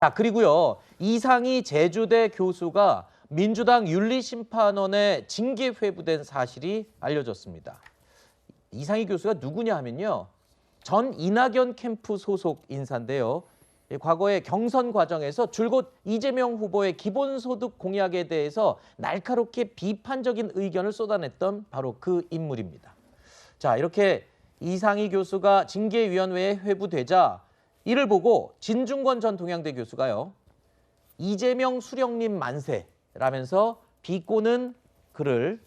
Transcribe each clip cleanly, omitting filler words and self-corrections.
자, 그리고요. 이상희 제주대 교수가 민주당 윤리심판원에 징계 회부된 사실이 알려졌습니다. 이상희 교수가 누구냐 하면요. 전 이낙연 캠프 소속 인사인데요. 과거에 경선 과정에서 줄곧 이재명 후보의 기본소득 공약에 대해서 날카롭게 비판적인 의견을 쏟아냈던 바로 그 인물입니다. 자, 이렇게 이상희 교수가 징계위원회에 회부되자 이를 보고 진중권 전 동양대 교수가요. 이재명 수령님 만세라면서 비꼬는 글을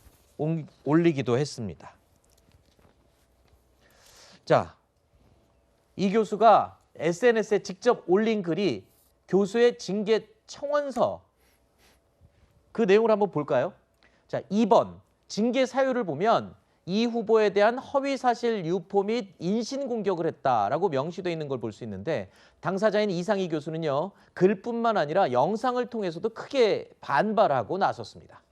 올리기도 했습니다. 자, 이 교수가 SNS에 직접 올린 글이 교수의 징계 청원서, 그 내용을 한번 볼까요? 자, 2번 징계 사유를 보면 이 후보에 대한 허위사실 유포 및 인신공격을 했다라고 명시되어 있는 걸 볼 수 있는데, 당사자인 이상희 교수는요, 글뿐만 아니라 영상을 통해서도 크게 반발하고 나섰습니다.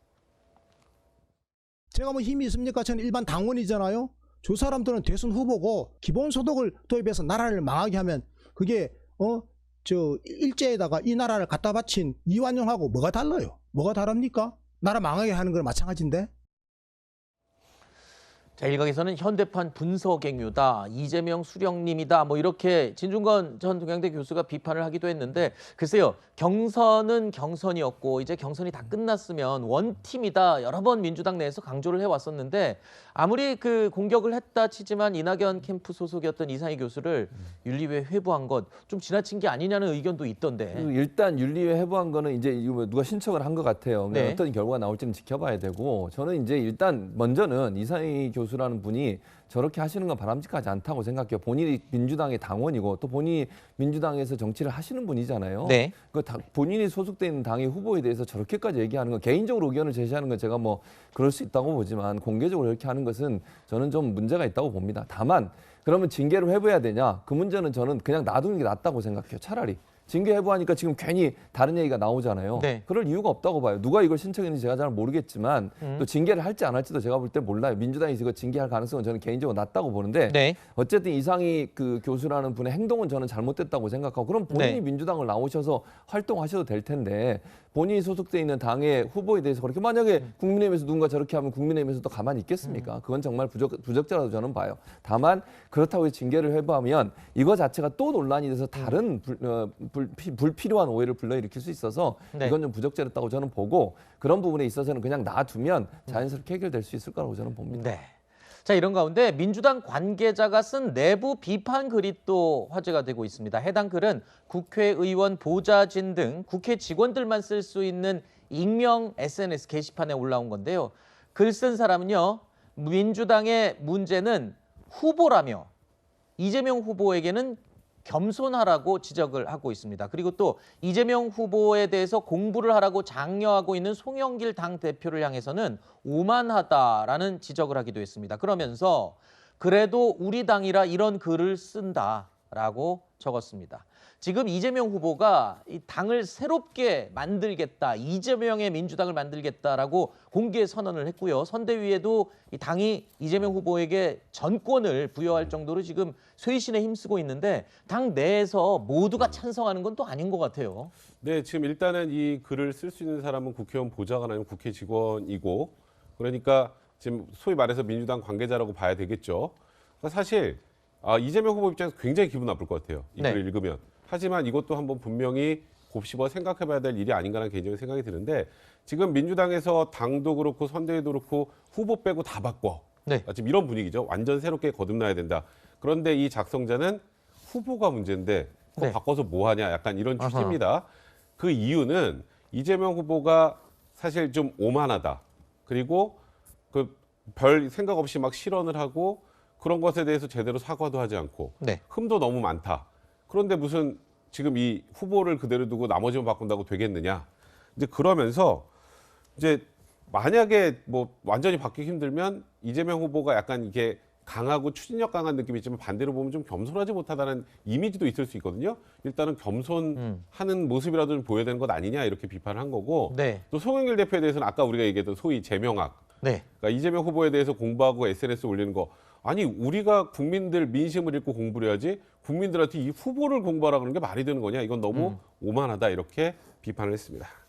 제가 뭐 힘이 있습니까? 저는 일반 당원이잖아요. 저 사람들은 대선 후보고 기본소득을 도입해서 나라를 망하게 하면 그게 일제에다가 이 나라를 갖다 바친 이완용하고 뭐가 달라요? 뭐가 다릅니까? 나라 망하게 하는 건 마찬가지인데. 자, 일각에서는 현대판 분서갱유다, 이재명 수령님이다, 뭐 이렇게 진중권 전 동양대 교수가 비판을 하기도 했는데, 글쎄요, 경선은 경선이었고 이제 경선이 다 끝났으면 원팀이다 여러 번 민주당 내에서 강조를 해왔었는데, 아무리 그 공격을 했다 치지만 이낙연 캠프 소속이었던 이상희 교수를 윤리위에 회부한 것 좀 지나친 게 아니냐는 의견도 있던데. 일단 윤리위에 회부한 거는 이제 누가 신청을 한 것 같아요. 네. 어떤 결과가 나올지는 지켜봐야 되고, 저는 이제 일단 먼저는 이상희 교수라는 분이 저렇게 하시는 건 바람직하지 않다고 생각해요. 본인이 민주당의 당원이고 또 본인이 민주당에서 정치를 하시는 분이잖아요. 네. 본인이 소속돼 있는 당의 후보에 대해서 저렇게까지 얘기하는 건, 개인적으로 의견을 제시하는 건 제가 뭐 그럴 수 있다고 보지만 공개적으로 이렇게 하는 것은 저는 좀 문제가 있다고 봅니다. 다만 그러면 징계를 회부해야 되냐? 그 문제는 저는 그냥 놔두는 게 낫다고 생각해요. 차라리. 징계 회부하니까 지금 괜히 다른 얘기가 나오잖아요. 네. 그럴 이유가 없다고 봐요. 누가 이걸 신청했는지 제가 잘 모르겠지만 또 징계를 할지 안 할지도 제가 볼 때 몰라요. 민주당이 이거 징계할 가능성은 저는 개인적으로 낮다고 보는데, 네. 어쨌든 이상희 그 교수라는 분의 행동은 저는 잘못됐다고 생각하고, 그럼 본인이 네. 민주당을 나오셔서 활동하셔도 될 텐데, 본인이 소속돼 있는 당의 후보에 대해서 그렇게, 만약에 국민의힘에서 누군가 저렇게 하면 국민의힘에서도 가만히 있겠습니까? 그건 정말 부적절하다고 저는 봐요. 다만 그렇다고 해서 징계를 회부하면 이거 자체가 또 논란이 돼서 다른 불필요한 오해를 불러일으킬 수 있어서 네. 이건 좀 부적절했다고 저는 보고, 그런 부분에 있어서는 그냥 놔두면 자연스럽게 해결될 수 있을 거라고 저는 봅니다. 네. 자, 이런 가운데 민주당 관계자가 쓴 내부 비판 글이 또 화제가 되고 있습니다. 해당 글은 국회의원 보좌진 등 국회 직원들만 쓸 수 있는 익명 SNS 게시판에 올라온 건데요. 글 쓴 사람은요, 민주당의 문제는 후보라며 이재명 후보에게는 겸손하라고 지적을 하고 있습니다. 그리고 또 이재명 후보에 대해서 공부를 하라고 장려하고 있는 송영길 당대표를 향해서는 오만하다라는 지적을 하기도 했습니다. 그러면서 그래도 우리 당이라 이런 글을 쓴다라고 적었습니다. 지금 이재명 후보가 이 당을 새롭게 만들겠다, 이재명의 민주당을 만들겠다라고 공개 선언을 했고요. 선대위에도 이 당이 이재명 후보에게 전권을 부여할 정도로 지금 쇄신에 힘쓰고 있는데, 당 내에서 모두가 찬성하는 건 또 아닌 것 같아요. 네, 지금 일단은 이 글을 쓸 수 있는 사람은 국회의원 보좌관 아니면 국회 직원이고, 그러니까 지금 소위 말해서 민주당 관계자라고 봐야 되겠죠. 그러니까 사실 이재명 후보 입장에서 굉장히 기분 나쁠 것 같아요. 이 네. 글을 읽으면. 하지만 이것도 한번 분명히 곱씹어 생각해봐야 될 일이 아닌가라는 개인적인 생각이 드는데, 지금 민주당에서 당도 그렇고 선대위도 그렇고 후보 빼고 다 바꿔. 네. 지금 이런 분위기죠. 완전 새롭게 거듭나야 된다. 그런데 이 작성자는 후보가 문제인데 그거 네. 바꿔서 뭐 하냐, 약간 이런 아하. 취지입니다. 그 이유는 이재명 후보가 사실 좀 오만하다. 그리고 그 별 생각 없이 막 실언을 하고 그런 것에 대해서 제대로 사과도 하지 않고 네. 흠도 너무 많다. 그런데 무슨 지금 이 후보를 그대로 두고 나머지만 바꾼다고 되겠느냐. 이제 그러면서 이제 만약에 뭐 완전히 바뀌기 힘들면 이재명 후보가 약간 이게 강하고 추진력 강한 느낌이 있지만, 반대로 보면 좀 겸손하지 못하다는 이미지도 있을 수 있거든요. 일단은 겸손하는 모습이라도 좀 보여야 되는 것 아니냐, 이렇게 비판을 한 거고. 네. 또 송영길 대표에 대해서는 아까 우리가 얘기했던 소위 제명학. 네. 그러니까 이재명 후보에 대해서 공부하고 SNS 올리는 거, 아니 우리가 국민들 민심을 읽고 공부를 해야지 국민들한테 이 후보를 공부하라 그러는 게 말이 되는 거냐? 이건 너무 오만하다 이렇게 비판을 했습니다.